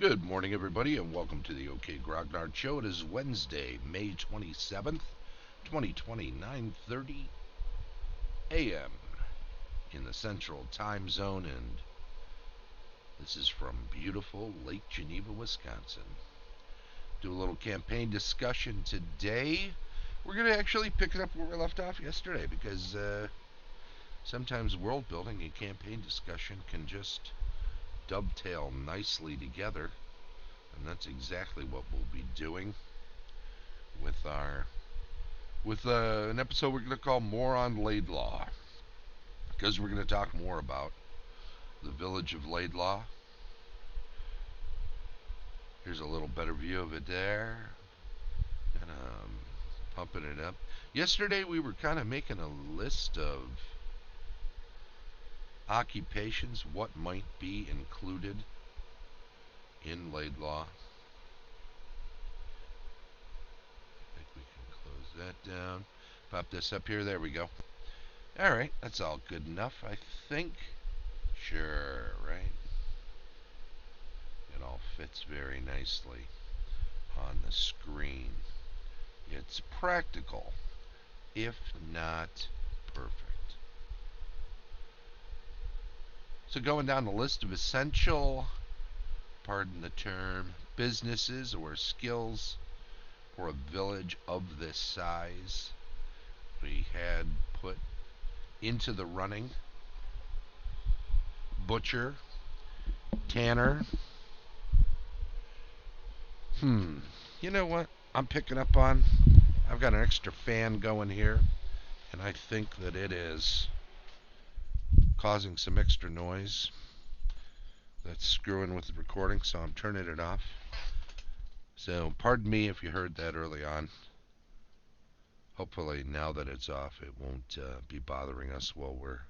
Good morning, everybody, and welcome to the OK Grognard Show. It is Wednesday, May 27th, 2020, 9:30 a.m. in the Central Time Zone, and this is from beautiful Lake Geneva, Wisconsin. Do a little campaign discussion today. We're going to actually pick it up where we left off yesterday because sometimes world building and campaign discussion can just dovetail nicely together. And that's exactly what we'll be doing with an episode we're going to call More on Laidlaw, because we're going to talk more about the village of Laidlaw. Here's a little better view of it there, and pumping it up. Yesterday we were kind of making a list of occupations, what might be included in Laidlaw. I think we can close that down. Pop this up here. There we go. All right, that's all good enough, I think. Sure, right? It all fits very nicely on the screen. It's practical, if not perfect. So going down the list of essential, pardon the term, businesses or skills for a village of this size, we had put into the running butcher, tanner. You know what I'm picking up on? I've got an extra fan going here, and I think that it is causing some extra noise. That's screwing with the recording, so I'm turning it off. So pardon me if you heard that early on. Hopefully now that it's off, it won't be bothering us while we're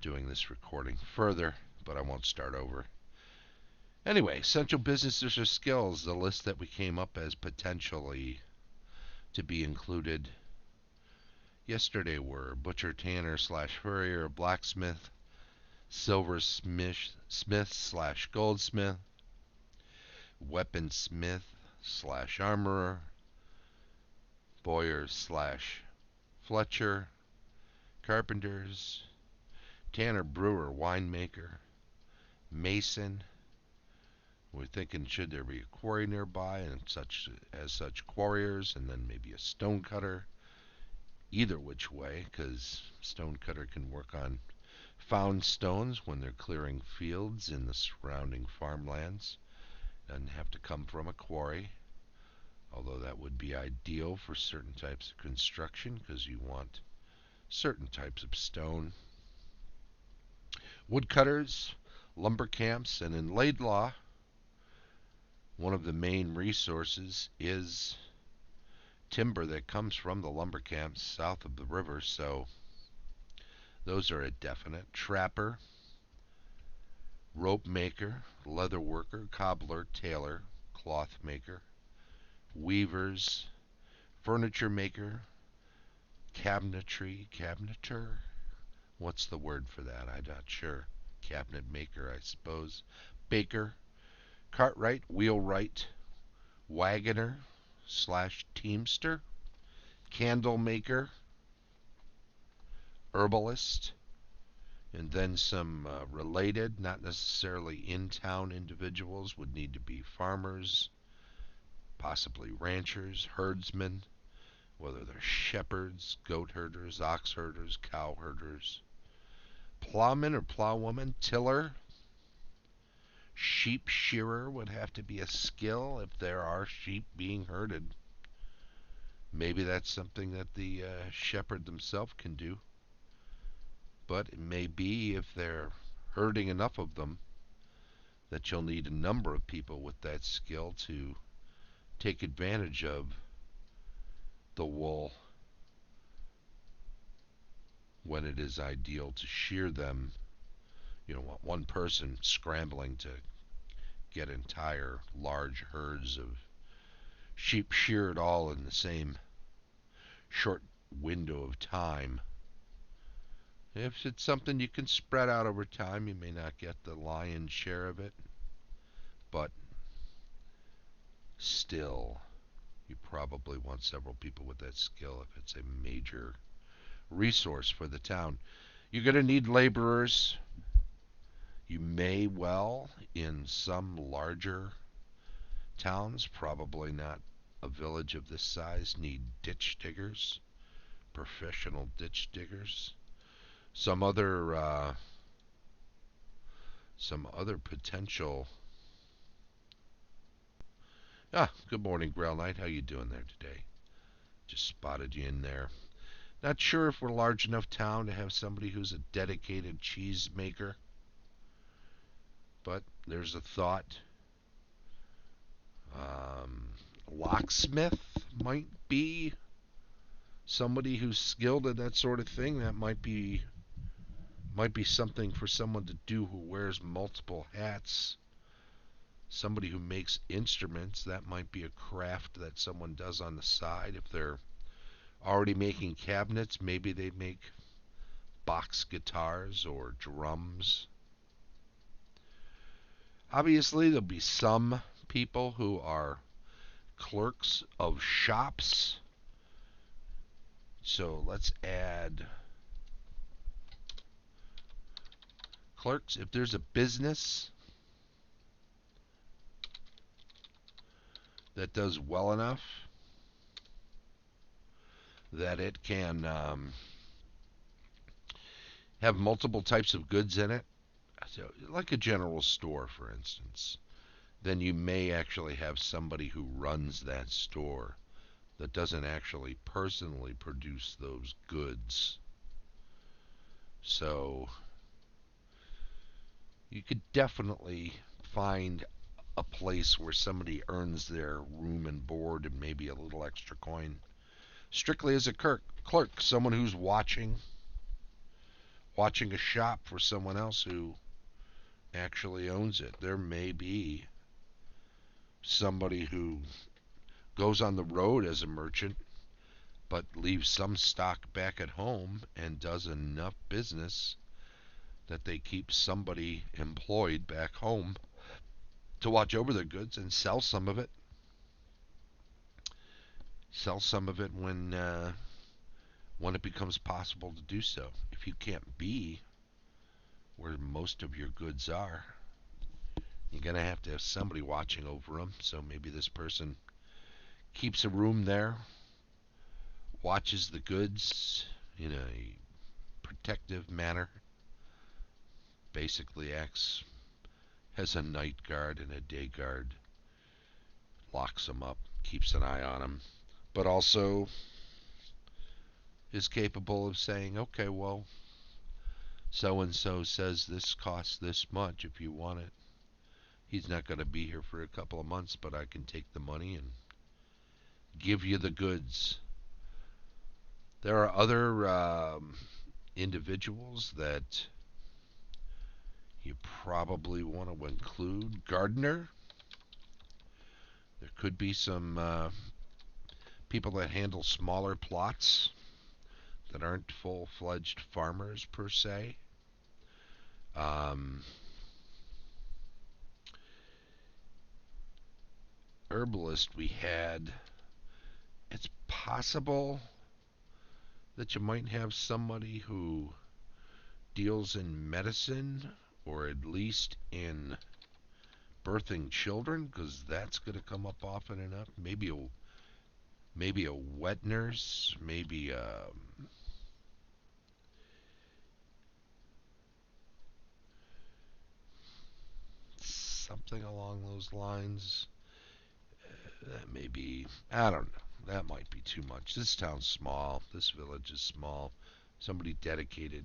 doing this recording further, but I won't start over. Anyway, essential businesses or skills, the list that we came up as potentially to be included yesterday were butcher, tanner / furrier, blacksmith, silversmith / goldsmith, weaponsmith / armorer, bowyer / fletcher, carpenters, tanner, brewer, winemaker, mason. We're thinking, should there be a quarry nearby, and such quarriers, and then maybe a stone cutter. Either which way, because stone cutter can work on found stones when they're clearing fields in the surrounding farmlands. Doesn't have to come from a quarry, although that would be ideal for certain types of construction because you want certain types of stone. Woodcutters, lumber camps, and in Laidlaw, one of the main resources is timber that comes from the lumber camps south of the river, so those are a definite. Trapper, rope maker, leather worker, cobbler, tailor, cloth maker, weavers, furniture maker, cabinetry, what's the word for that? I'm not sure. Cabinet maker, I suppose. Baker, cartwright, wheelwright, wagoner / teamster, candle maker, herbalist, and then some related, not necessarily in-town individuals would need to be farmers, possibly ranchers, herdsmen, whether they're shepherds, goat herders, ox herders, cow herders, plowman or plowwoman, tiller, sheep shearer would have to be a skill if there are sheep being herded. Maybe that's something that the shepherd themselves can do. But it may be, if they're herding enough of them, that you'll need a number of people with that skill to take advantage of the wool when it is ideal to shear them. You don't want one person scrambling to get entire large herds of sheep sheared all in the same short window of time. If it's something you can spread out over time, you may not get the lion's share of it. but still, you probably want several people with that skill if it's a major resource for the town. You're going to need laborers. You may well, in some larger towns, probably not a village of this size, need ditch diggers, professional ditch diggers. Some other potential. Good morning, Grail Knight. How you doing there today? Just spotted you in there. Not sure if we're a large enough town to have somebody who's a dedicated cheese maker, but there's a thought. Locksmith might be somebody who's skilled at that sort of thing. That might be something for someone to do who wears multiple hats. Somebody who makes instruments, that might be a craft that someone does on the side. If they're already making cabinets, maybe they make box guitars or drums. Obviously, there'll be some people who are clerks of shops. So let's add clerks. If there's a business that does well enough that it can have multiple types of goods in it, so like a general store, for instance, then you may actually have somebody who runs that store that doesn't actually personally produce those goods. So you could definitely find a place where somebody earns their room and board and maybe a little extra coin strictly as a clerk, someone who's watching a shop for someone else who actually owns it. There may be somebody who goes on the road as a merchant but leaves some stock back at home and does enough business that they keep somebody employed back home to watch over their goods and sell some of it. Sell some of it when it becomes possible to do so. If you can't be where most of your goods are, you're going to have somebody watching over them. So maybe this person keeps a room there, watches the goods in a protective manner, basically acts as a night guard and a day guard, locks them up, keeps an eye on them, but also is capable of saying, okay, well, so-and-so says this costs this much if you want it. He's not going to be here for a couple of months, but I can take the money and give you the goods. There are other individuals that you probably want to include. Gardener. There could be some people that handle smaller plots that aren't full-fledged farmers per se. Herbalist we had. It's possible that you might have somebody who deals in medicine or at least in birthing children, because that's going to come up often enough. Maybe a wet nurse, maybe something along those lines. That may be, I don't know. That might be too much. This town's small. This village is small. Somebody dedicated,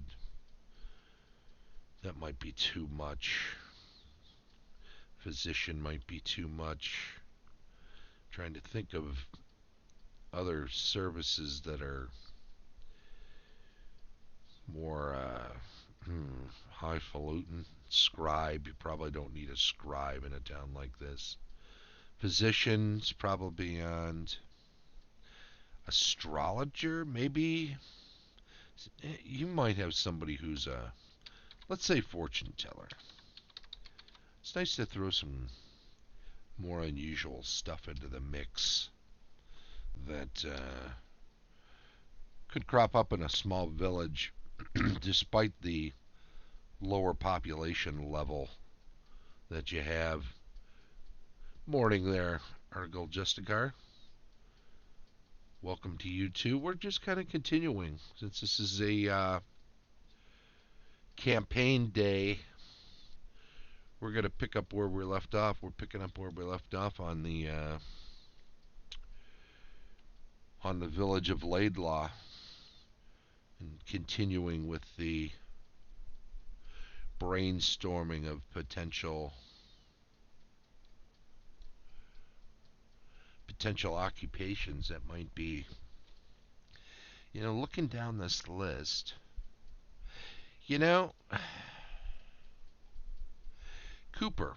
that might be too much. Physician might be too much. Trying to think of other services that are more highfalutin. Scribe, you probably don't need a scribe in a town like this. Physician's probably beyond. Astrologer, maybe. You might have somebody who's let's say fortune teller. It's nice to throw some more unusual stuff into the mix that could crop up in a small village despite the lower population level that you have. Morning there, Argyle Justicar. Welcome to you too. We're just kind of continuing since this is a campaign day. We're going to pick up where we left off. We're picking up where we left off on the village of Laidlaw, and continuing with the brainstorming of potential occupations that might be. Looking down this list, you know, Cooper,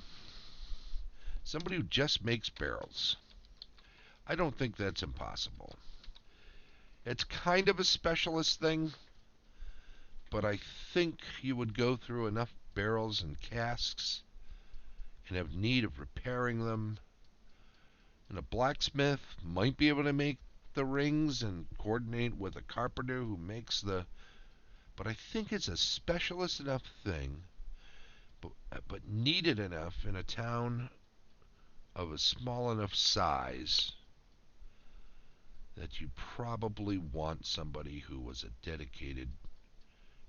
somebody who just makes barrels. I don't think that's impossible. It's kind of a specialist thing, but I think you would go through enough barrels and casks and have need of repairing them. And a blacksmith might be able to make the rings and coordinate with a carpenter who makes the. But I think it's a specialist enough thing, but needed enough in a town of a small enough size that you probably want somebody who was a dedicated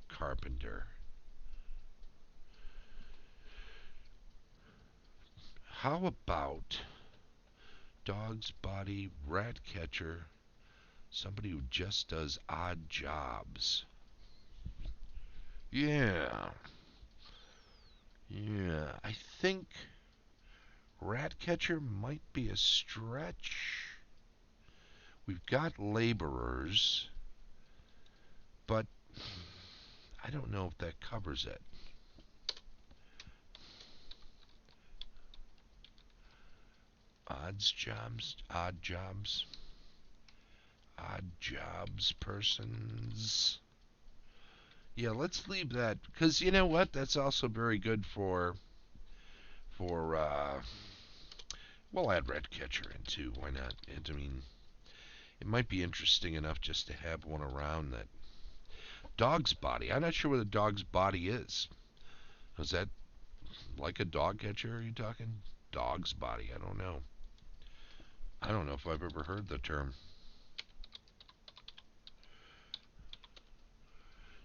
carpenter. How about dog's body, rat catcher, somebody who just does odd jobs? Yeah. Yeah. I think rat catcher might be a stretch. We've got laborers, but I don't know if that covers it. Odd jobs persons. Yeah, let's leave that, because you know what? That's also very good for we'll add rat catcher in too. Why not? I mean, it might be interesting enough just to have one around. That dog's body. I'm not sure what a dog's body is. Is that like a dog catcher? Are you talking dog's body? I don't know. I don't know if I've ever heard the term.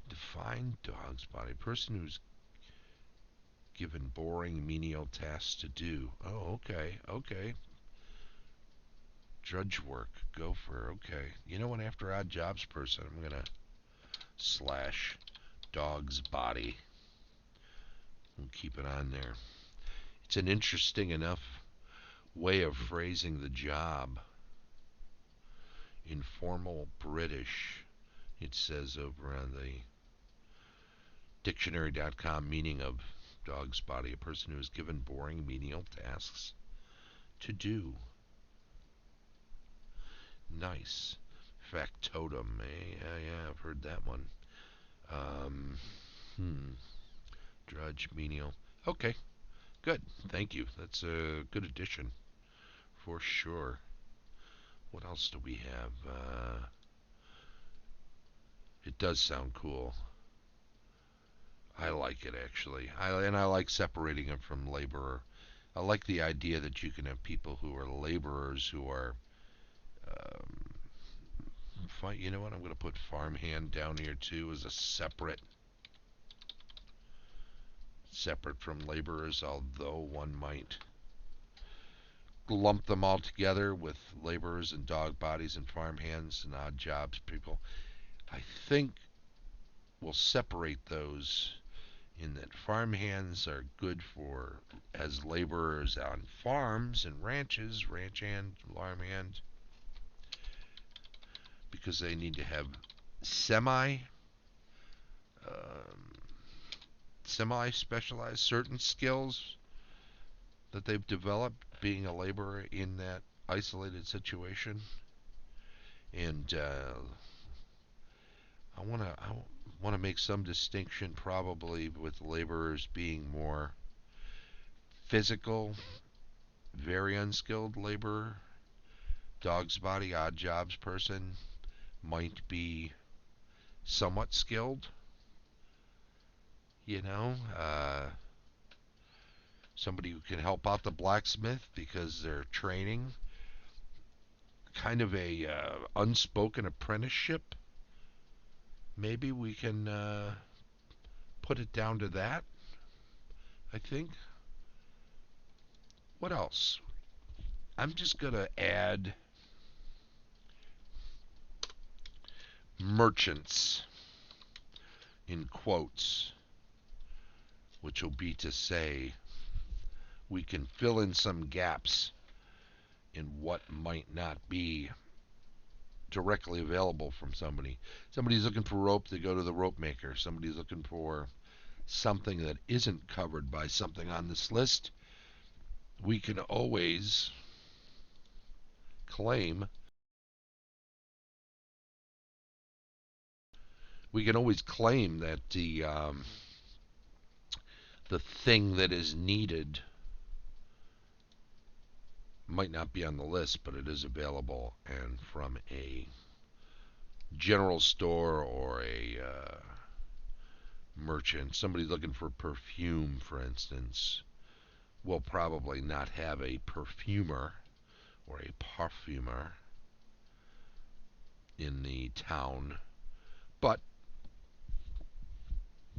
Define dog's body. Person who's given boring, menial tasks to do. Oh, okay, okay. Drudge work, gopher, okay. You know what? After odd jobs person, I'm gonna slash dog's body. We'll keep it on there. It's an interesting enough way of phrasing the job. Informal British, it says over on the dictionary.com meaning of dog's body, a person who is given boring menial tasks to do. Nice. Factotum, eh? Yeah, I've heard that one. Um, Drudge, menial. Okay, good. Thank you. That's a good addition for sure. What else do we have? It does sound cool. I like it actually. I like separating it from laborer. I like the idea that you can have people who are laborers who are. You know what? I'm going to put farmhand down here too as a separate from laborers, although one might lump them all together with laborers and dog bodies and farmhands and odd jobs people. I think we'll separate those in that farmhands are good for as laborers on farms and ranches, ranch hand, farmhand, because they need to have semi um, semi specialized certain skills that they've developed being a laborer in that isolated situation. And I want to make some distinction probably with laborers being more physical very unskilled labor. Dog's body, odd jobs person might be somewhat skilled. You know, somebody who can help out the blacksmith because they're training. Kind of a unspoken apprenticeship. Maybe we can put it down to that, I think. What else? I'm just going to add merchants in quotes, which will be to say we can fill in some gaps in what might not be directly available from somebody. Somebody's looking for rope, they go to the rope maker. Somebody's looking for something that isn't covered by something on this list. We can always claim that the thing that is needed might not be on the list, but it is available, and from a general store or a merchant, somebody looking for perfume, for instance, will probably not have a perfumer or a parfumer in the town. But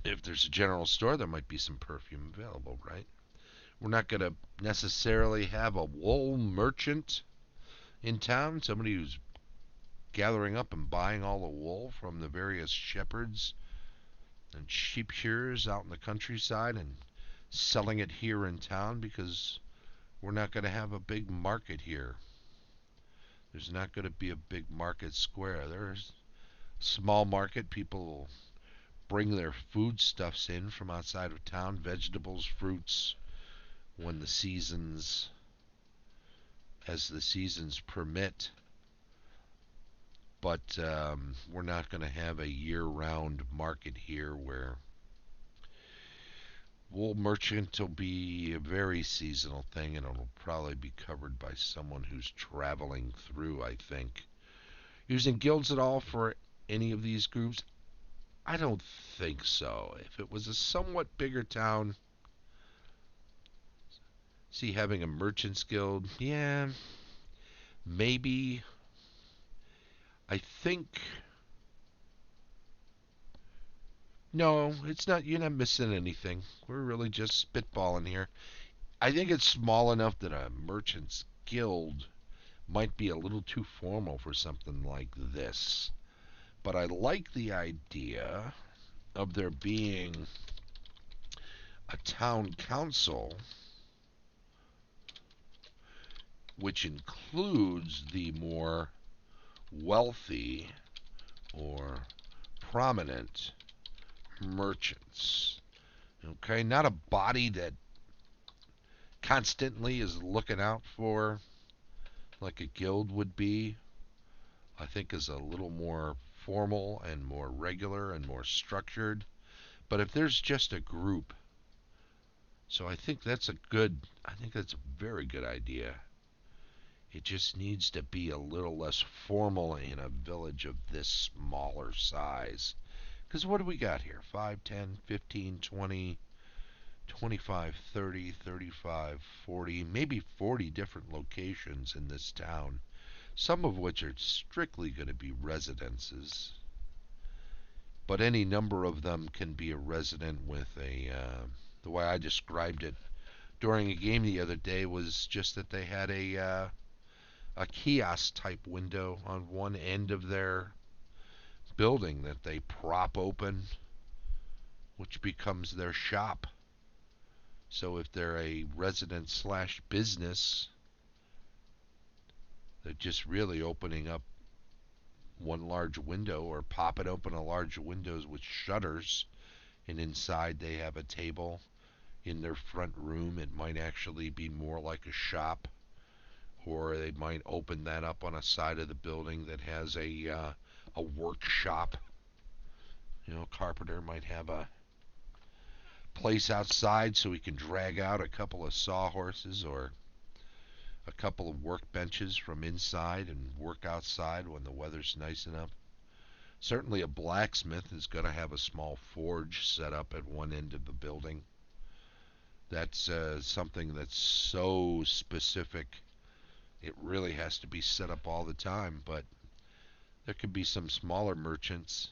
if there's a general store, there might be some perfume available, right? We're not going to necessarily have a wool merchant in town, somebody who's gathering up and buying all the wool from the various shepherds and sheep shearers out in the countryside and selling it here in town, because we're not going to have a big market here. There's not going to be a big market square. There's a small market. People will bring their foodstuffs in from outside of town, vegetables, fruits, when the seasons, as the seasons permit. But we're not going to have a year-round market here where wool merchant will be a very seasonal thing, and it'll probably be covered by someone who's traveling through, I think. Using guilds at all for any of these groups? I don't think so. If it was a somewhat bigger town, see, having a merchant's guild, yeah, maybe. I think, no, it's not. You're not missing anything. We're really just spitballing here. I think it's small enough that a merchant's guild might be a little too formal for something like this. But I like the idea of there being a town council which includes the more wealthy or prominent merchants. Okay, not a body that constantly is looking out for, like a guild would be. I think is a little more formal and more regular and more structured. But if there's just a group, so I think that's a very good idea. It just needs to be a little less formal in a village of this smaller size. Because what do we got here? 5, 10, 15, 20, 25, 30, 35, 40, maybe 40 different locations in this town, some of which are strictly going to be residences. But any number of them can be a resident with the way I described it during a game the other day was just that they had a kiosk type window on one end of their building that they prop open, which becomes their shop. So if they're a resident slash business, they're just really opening up one large window or popping open a large windows with shutters, and inside they have a table. In their front room, it might actually be more like a shop, or they might open that up on a side of the building that has a workshop. You know, carpenter might have a place outside so he can drag out a couple of sawhorses or a couple of workbenches from inside and work outside when the weather's nice enough. Certainly a blacksmith is going to have a small forge set up at one end of the building. That's something that's so specific. It really has to be set up all the time, but there could be some smaller merchants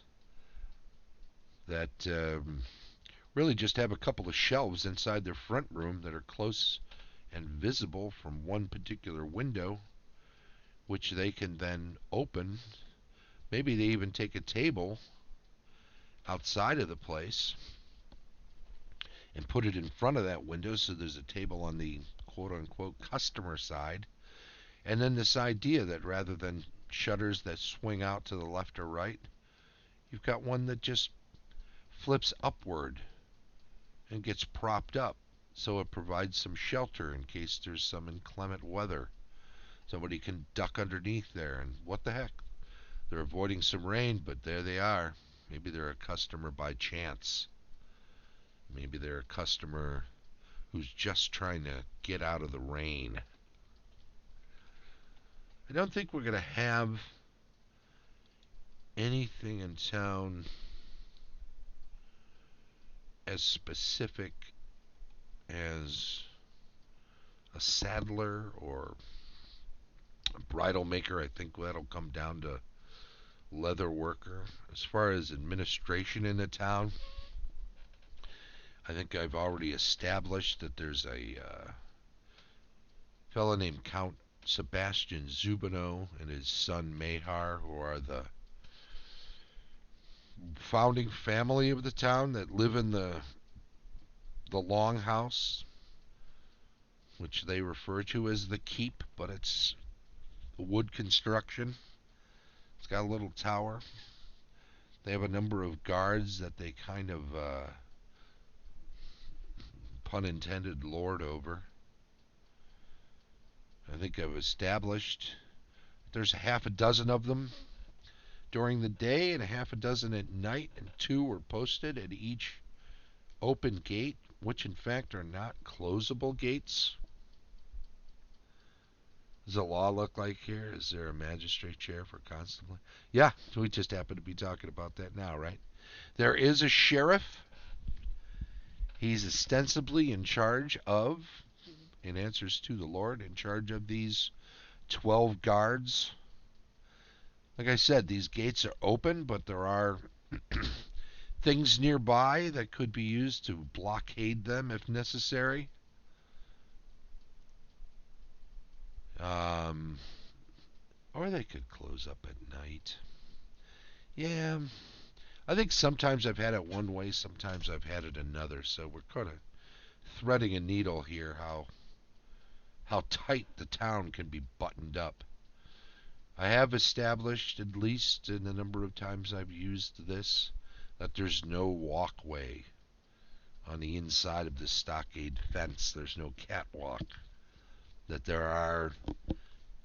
that really just have a couple of shelves inside their front room that are close and visible from one particular window, which they can then open. Maybe they even take a table outside of the place and put it in front of that window so there's a table on the quote-unquote customer side. And then this idea that rather than shutters that swing out to the left or right, you've got one that just flips upward and gets propped up, so it provides some shelter in case there's some inclement weather. Somebody can duck underneath there, and what the heck? They're avoiding some rain, but there they are. Maybe they're a customer by chance. Maybe they're a customer who's just trying to get out of the rain. I don't think we're going to have anything in town as specific as a saddler or a bridle maker. I think that'll come down to leather worker. As far as administration in the town, I think I've already established that there's a fellow named Count Sebastian Zubino and his son Mahar, who are the founding family of the town that live in the longhouse, which they refer to as the keep, but it's a wood construction. It's got a little tower. They have a number of guards that they kind of, pun intended, lord over. I think I've established there's a half a dozen of them during the day and a half a dozen at night, and 2 were posted at each open gate, which in fact are not closable gates. Does the law look like here? Is there a magistrate chair for constable? Yeah, we just happen to be talking about that now, right? There is a sheriff. He's ostensibly in charge of, in answers to the Lord, in charge of these 12 guards. Like I said, these gates are open, but there are things nearby that could be used to blockade them if necessary. Or they could close up at night. Yeah, I think sometimes I've had it one way, sometimes I've had it another. So we're kind of threading a needle here, how tight the town can be buttoned up. I have established, at least in the number of times I've used this, that there's no walkway on the inside of the stockade fence. There's no catwalk. That there are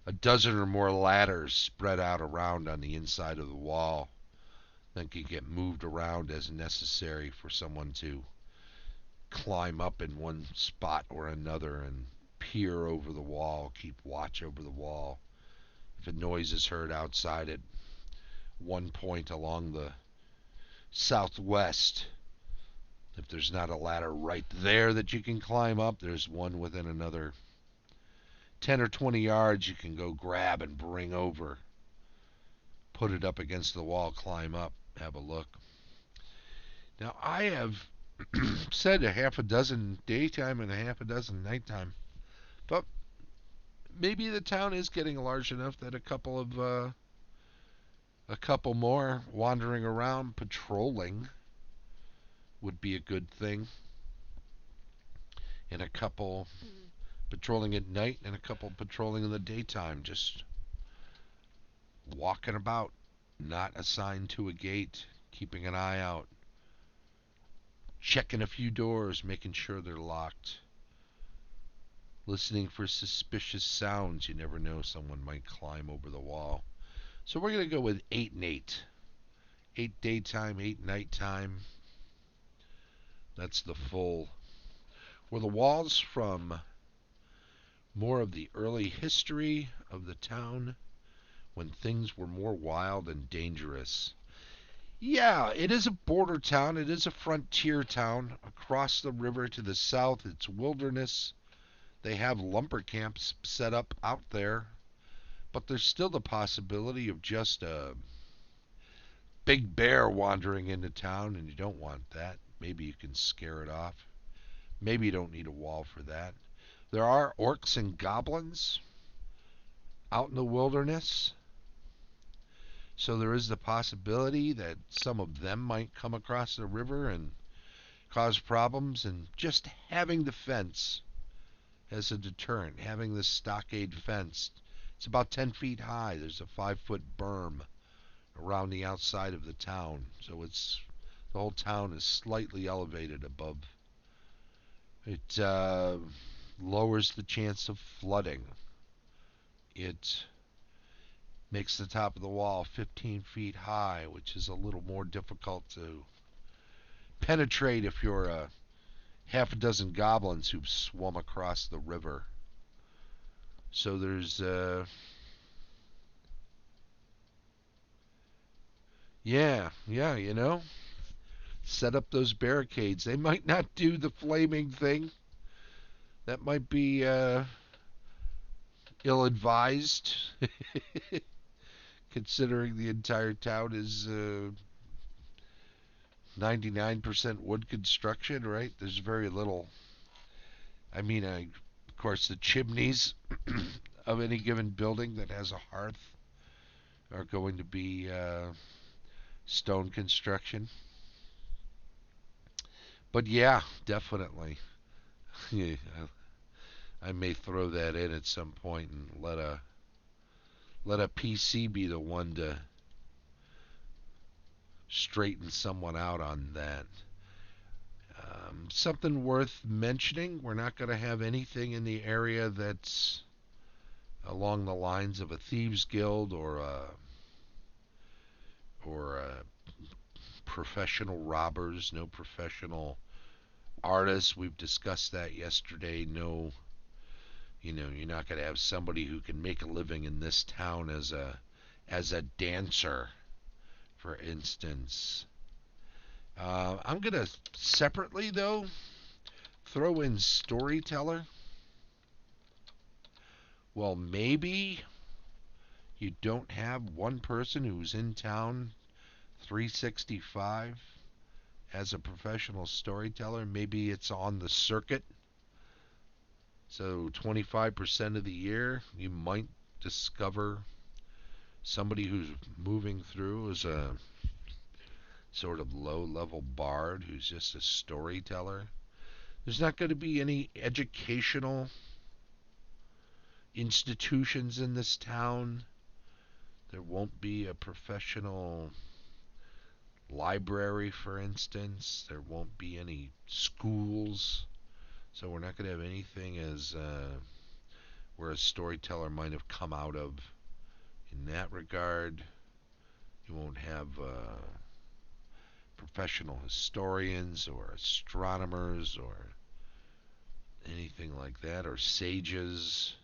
a dozen or more ladders spread out around on the inside of the wall that can get moved around as necessary for someone to climb up in one spot or another and peer over the wall, keep watch over the wall. If a noise is heard outside at one point along the southwest, if there's not a ladder right there that you can climb up, there's one within another 10 or 20 yards you can go grab and bring over. Put it up against the wall, climb up, have a look. Now, I have said a half a dozen daytime and a half a dozen nighttime, but maybe the town is getting large enough that a couple more wandering around patrolling would be a good thing, and a couple patrolling at night and a couple patrolling in the daytime, just walking about, not assigned to a gate, keeping an eye out, checking a few doors, making sure they're locked, listening for suspicious sounds. You never know, someone might climb over the wall. So we're going to go with 8 and 8. 8 daytime, 8 nighttime. That's the full. Were the walls from more of the early history of the town when things were more wild and dangerous. Yeah, it is a border town. It is a frontier town. Across the river to the south, it's wilderness. They have lumber camps set up out there, but there's still the possibility of just a big bear wandering into town, and you don't want that. Maybe you can scare it off. Maybe you don't need a wall for that. There are orcs and goblins out in the wilderness, so there is the possibility that some of them might come across the river and cause problems, and just having the fence as a deterrent, having this stockade fence. It's about 10 feet high. There's a 5-foot berm around the outside of the town, so the whole town is slightly elevated above. It lowers the chance of flooding. It makes the top of the wall 15 feet high, which is a little more difficult to penetrate if you're half a dozen goblins who've swum across the river. So there's, yeah, set up those barricades. They might not do the flaming thing. That might be ill-advised, considering the entire town is 99% wood construction, right? There's very little. I mean, of course, the chimneys of any given building that has a hearth are going to be stone construction. But yeah, definitely. Yeah, I may throw that in at some point and let a PC be the one to straighten someone out on that. Something worth mentioning, we're not going to have anything in the area that's along the lines of a thieves guild or professional robbers, no professional artists. We've discussed that yesterday. No, you're not going to have somebody who can make a living in this town as a dancer, for instance. I'm going to separately, though, throw in storyteller. Well, maybe you don't have one person who's in town 365 as a professional storyteller. Maybe it's on the circuit. So 25% of the year, you might discover somebody who's moving through as a sort of low-level bard who's just a storyteller. There's not going to be any educational institutions in this town. There won't be a professional library, for instance. There won't be any schools. So we're not going to have anything as where a storyteller might have come out of in that regard. You won't have professional historians or astronomers or anything like that, or sages.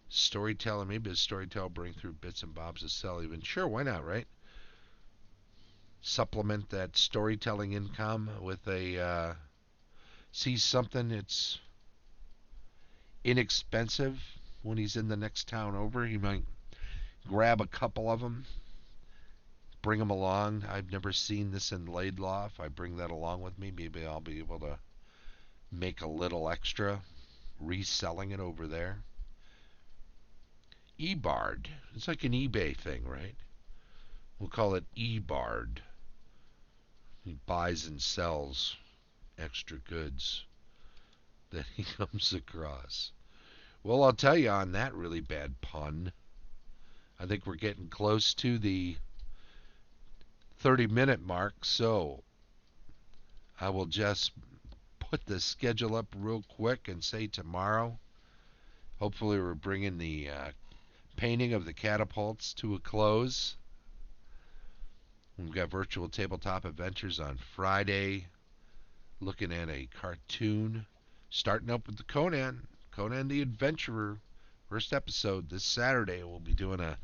Storyteller, maybe a storyteller bring through bits and bobs to sell even. Sure, why not, right? Supplement that storytelling income with a sees something that's inexpensive when he's in the next town over. He might grab a couple of them, bring them along. I've never seen this in Laidlaw. If I bring that along with me, maybe I'll be able to make a little extra reselling it over there. eBard. It's like an eBay thing, right? We'll call it eBard. He buys and sells extra goods that he comes across. Well, I'll tell you on that really bad pun, I think we're getting close to the 30-minute mark, so I will just put the schedule up real quick and say tomorrow, hopefully we're bringing the painting of the catapults to a close. We've got Virtual Tabletop Adventures on Friday, looking at a cartoon starting up with the Conan the Adventurer. First episode this Saturday. We'll be doing a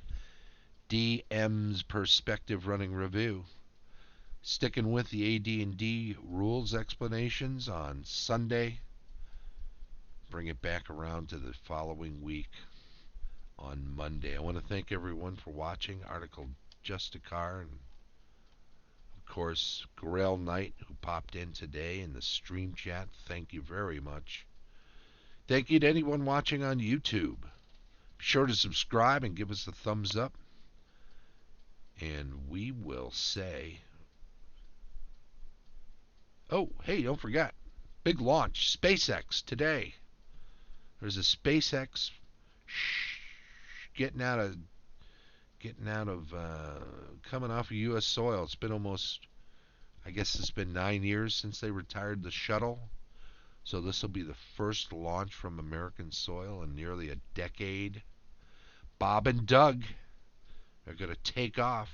DM's Perspective running review. Sticking with the AD&D rules explanations on Sunday. Bring it back around to the following week on Monday. I want to thank everyone for watching. Article Justicar and of course Grail Knight who popped in today in the stream chat. Thank you very much. Thank you to anyone watching on YouTube. Be sure to subscribe and give us a thumbs up. And we will say, oh, hey, don't forget, big launch, SpaceX today. There's a SpaceX getting out of coming off of U.S. soil. It's been almost, I guess it's been 9 years since they retired the shuttle. So this will be the first launch from American soil in nearly a decade. Bob and Doug are going to take off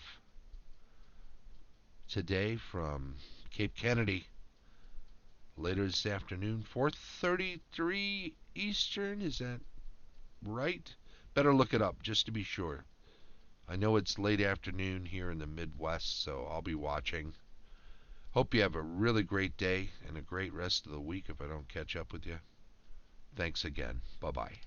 today from Cape Kennedy later this afternoon, 4:33 Eastern. Is that right? Better look it up just to be sure. I know it's late afternoon here in the Midwest, so I'll be watching. Hope you have a really great day and a great rest of the week if I don't catch up with you. Thanks again. Bye-bye.